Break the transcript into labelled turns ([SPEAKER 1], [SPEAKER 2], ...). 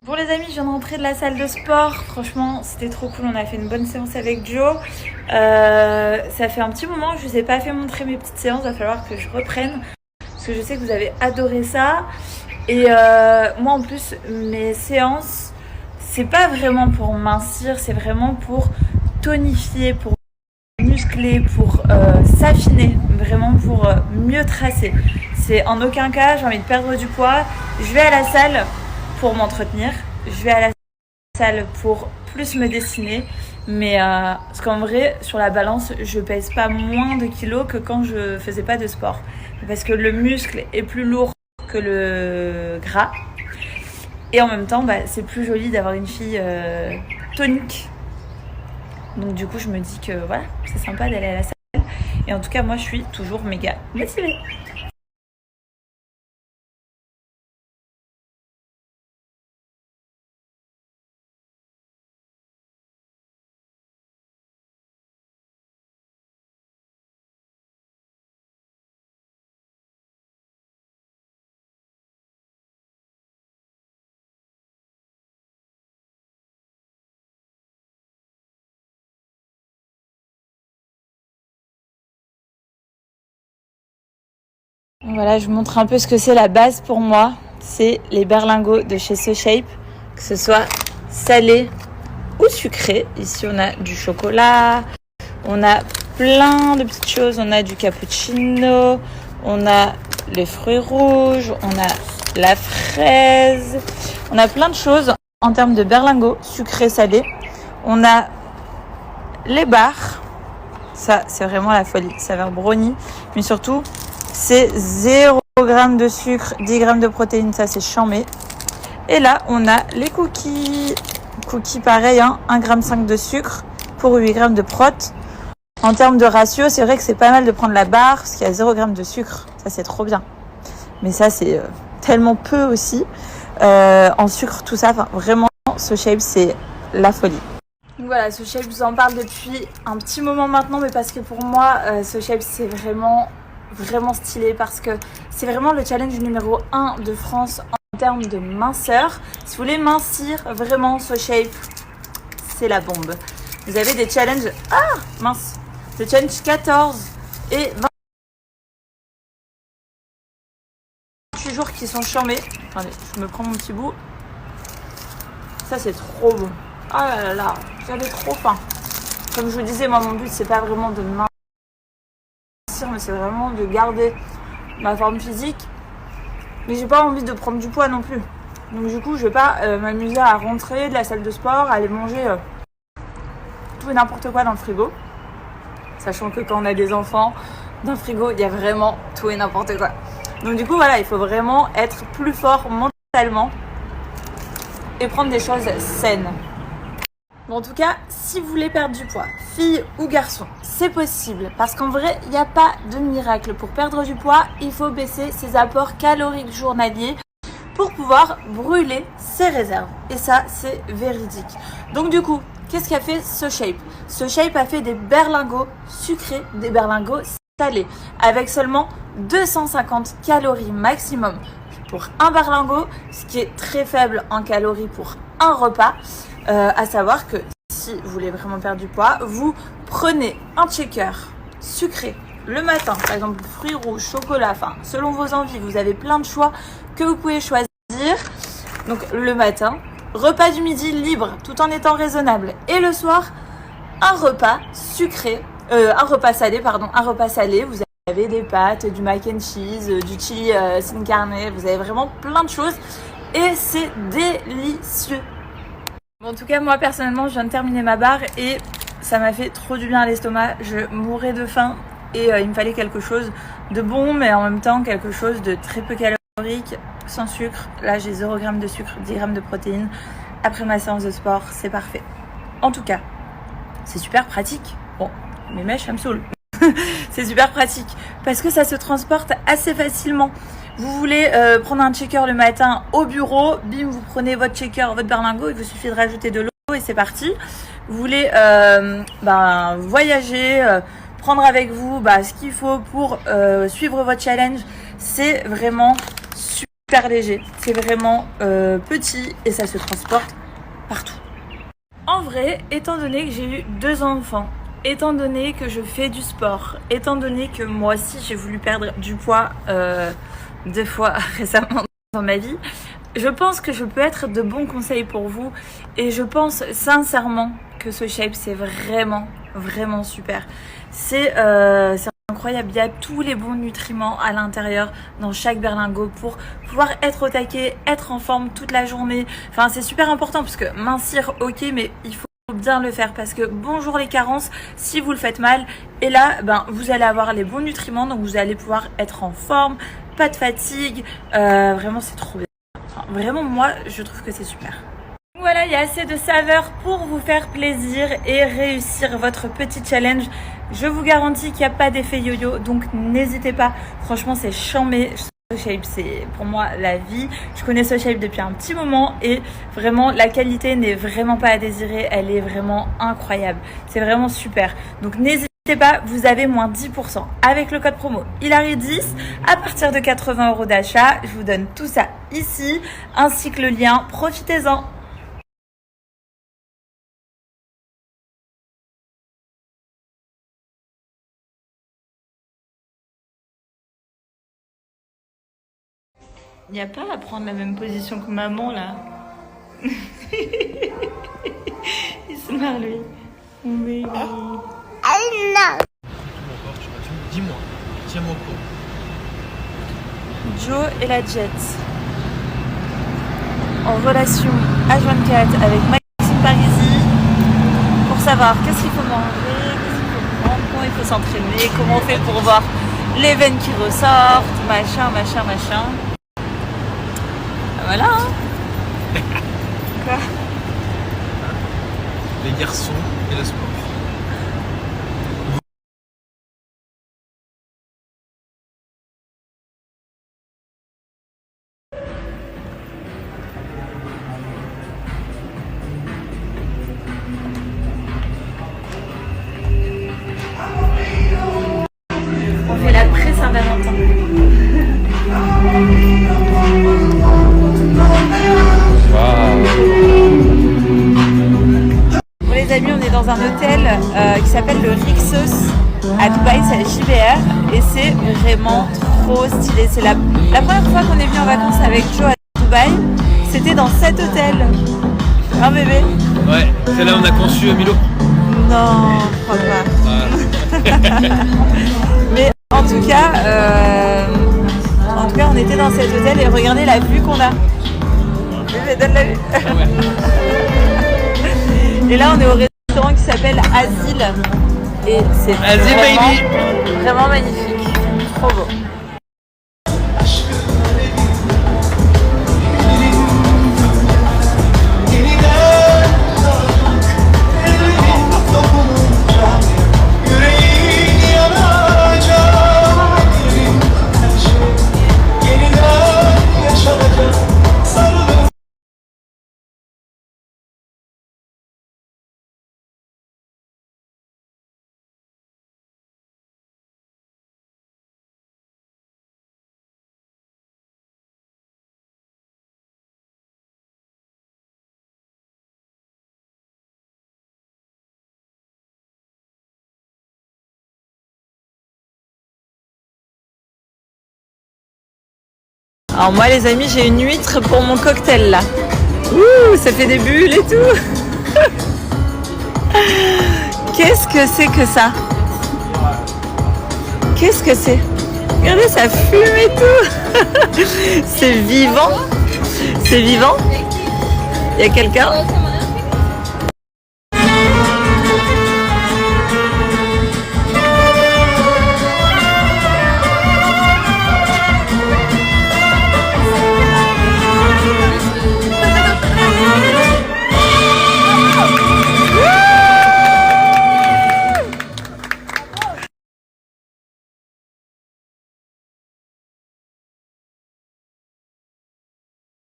[SPEAKER 1] Bon les amis, je viens de rentrer de la salle de sport. Franchement, c'était trop cool. On a fait une bonne séance avec Joe. Ça fait un petit moment que je vous ai pas fait montrer mes petites séances. Il va falloir que je reprenne. Parce que je sais que vous avez adoré ça. Et moi en plus, mes séances, c'est pas vraiment pour mincir. C'est vraiment pour tonifier, pour muscler, pour s'affiner. Vraiment pour mieux tracer. C'est en aucun cas j'ai envie de perdre du poids. Je vais à la salle pour m'entretenir, je vais à la salle pour plus me dessiner, mais parce qu'en vrai sur la balance je pèse pas moins de kilos que quand je faisais pas de sport, parce que le muscle est plus lourd que le gras et en même temps c'est plus joli d'avoir une fille tonique, donc du coup je me dis que voilà, c'est sympa d'aller à la salle et en tout cas moi je suis toujours méga motivée. Voilà, je vous montre un peu ce que c'est la base pour moi. C'est les berlingots de chez The Shape, que ce soit salé ou sucré. Ici, on a du chocolat, on a plein de petites choses. On a du cappuccino, on a les fruits rouges, on a la fraise. On a plein de choses en termes de berlingots sucré-salé. On a les bars. Ça, c'est vraiment la folie. Saveur brownie, mais surtout... c'est 0 g de sucre, 10 g de protéines, ça c'est chambé. Et là, on a les cookies. Cookies pareil, 1,5 g de sucre pour 8 g de prot. En termes de ratio, c'est vrai que c'est pas mal de prendre la barre parce qu'il y a 0 g de sucre. Ça c'est trop bien. Mais ça c'est tellement peu aussi. En sucre, tout ça, vraiment, The Shape c'est la folie. Donc voilà, The Shape, je vous en parle depuis un petit moment maintenant, mais parce que pour moi, The Shape c'est vraiment stylé parce que c'est vraiment le challenge numéro 1 de France en termes de minceur. Si vous voulez mincir, vraiment The Shape, c'est la bombe. Vous avez des challenges, le challenge 14 et 28 jours qui sont chambés. Attendez, je me prends mon petit bout. Ça c'est trop bon. Oh là là là, j'avais trop faim. Comme je vous disais, moi mon but c'est pas vraiment de mincir, mais c'est vraiment de garder ma forme physique, mais j'ai pas envie de prendre du poids non plus, donc du coup je vais pas m'amuser à rentrer de la salle de sport, à aller manger tout et n'importe quoi dans le frigo, sachant que quand on a des enfants, dans le frigo il y a vraiment tout et n'importe quoi, donc du coup voilà, il faut vraiment être plus fort mentalement et prendre des choses saines. Bon, en tout cas, si vous voulez perdre du poids, fille ou garçon, c'est possible. Parce qu'en vrai, il n'y a pas de miracle. Pour perdre du poids, il faut baisser ses apports caloriques journaliers pour pouvoir brûler ses réserves. Et ça, c'est véridique. Donc du coup, qu'est-ce qu'a fait The Shape ? The Shape a fait des berlingots sucrés, des berlingots salés, avec seulement 250 calories maximum pour un berlingot, ce qui est très faible en calories pour un repas. À savoir que si vous voulez vraiment perdre du poids, vous prenez un shaker sucré le matin, par exemple fruits rouges, chocolat, selon vos envies, vous avez plein de choix que vous pouvez choisir. Donc le matin, repas du midi libre tout en étant raisonnable, et le soir, un repas sucré, un repas salé, vous avez des pâtes, du mac and cheese, du chili sin carne, vous avez vraiment plein de choses et c'est délicieux. Bon, en tout cas, moi personnellement, je viens de terminer ma barre et ça m'a fait trop du bien à l'estomac. Je mourais de faim et il me fallait quelque chose de bon, mais en même temps quelque chose de très peu calorique, sans sucre. Là, j'ai 0 g de sucre, 10 g de protéines. Après ma séance de sport, c'est parfait. En tout cas, c'est super pratique. Bon, mes mèches, ça me saoule. C'est super pratique parce que ça se transporte assez facilement. Vous voulez prendre un shaker le matin au bureau, bim, vous prenez votre shaker, votre berlingot, il vous suffit de rajouter de l'eau et c'est parti. Vous voulez voyager, prendre avec vous ce qu'il faut pour suivre votre challenge, c'est vraiment super. super léger. C'est vraiment petit et ça se transporte partout. En vrai, étant donné que j'ai eu 2 enfants, étant donné que je fais du sport, étant donné que moi aussi j'ai voulu perdre du poids 2 fois récemment dans ma vie, je pense que je peux être de bons conseils pour vous et je pense sincèrement que ce shape c'est vraiment super. C'est incroyable, il y a tous les bons nutriments à l'intérieur dans chaque berlingot pour pouvoir être au taquet, être en forme toute la journée. Enfin c'est super important parce que mincir ok mais il faut bien le faire parce que bonjour les carences si vous le faites mal et là ben vous allez avoir les bons nutriments donc vous allez pouvoir être en forme, pas de fatigue, vraiment c'est trop bien. Enfin, vraiment moi je trouve que c'est super. Voilà, il y a assez de saveurs pour vous faire plaisir et réussir votre petit challenge. Je vous garantis qu'il n'y a pas d'effet yo-yo, donc n'hésitez pas. Franchement, c'est chambé. Ce shape, c'est pour moi la vie. Je connais ce shape depuis un petit moment et vraiment, la qualité n'est vraiment pas à désirer. Elle est vraiment incroyable. C'est vraiment super. Donc n'hésitez pas, vous avez moins 10% avec le code promo Hilary10 à partir de 80 € d'achat. Je vous donne tout ça ici, ainsi que le lien. Profitez-en. Il n'y a pas à prendre la même position que maman là. Il se marre lui. Mon baby.
[SPEAKER 2] Dis-moi, tiens-moi au courant.
[SPEAKER 1] Joe et la Jet. En relation H24 avec Maxime Parisi pour savoir qu'est-ce qu'il faut manger, qu'est-ce qu'il faut prendre, comment il faut s'entraîner, comment on fait pour voir les veines qui ressortent, machin. Voilà hein. Quoi?
[SPEAKER 2] Les garçons et le sport.
[SPEAKER 1] On fait la pré-Saint-Valentin. Bon les amis, on est dans un hôtel qui s'appelle le Rixos à Dubaï, c'est à JBR et c'est vraiment trop stylé. C'est la première fois qu'on est venu en vacances avec Joe à Dubaï, c'était dans cet hôtel. Un bébé?
[SPEAKER 2] Ouais, c'est là où on a conçu Milo.
[SPEAKER 1] Non, je crois pas.
[SPEAKER 2] Voilà.
[SPEAKER 1] Mais en tout cas, on était dans cet hôtel et regardez la vue qu'on a. Bébé, donne la vue. Et là, on est au restaurant qui s'appelle Asile. Et c'est vraiment magnifique. Trop beau. Alors moi les amis, j'ai une huître pour mon cocktail là. Ouh, ça fait des bulles et tout. Qu'est-ce que c'est que ça? Qu'est-ce que c'est? Regardez, ça fume et tout. C'est vivant. C'est vivant. Il y a quelqu'un?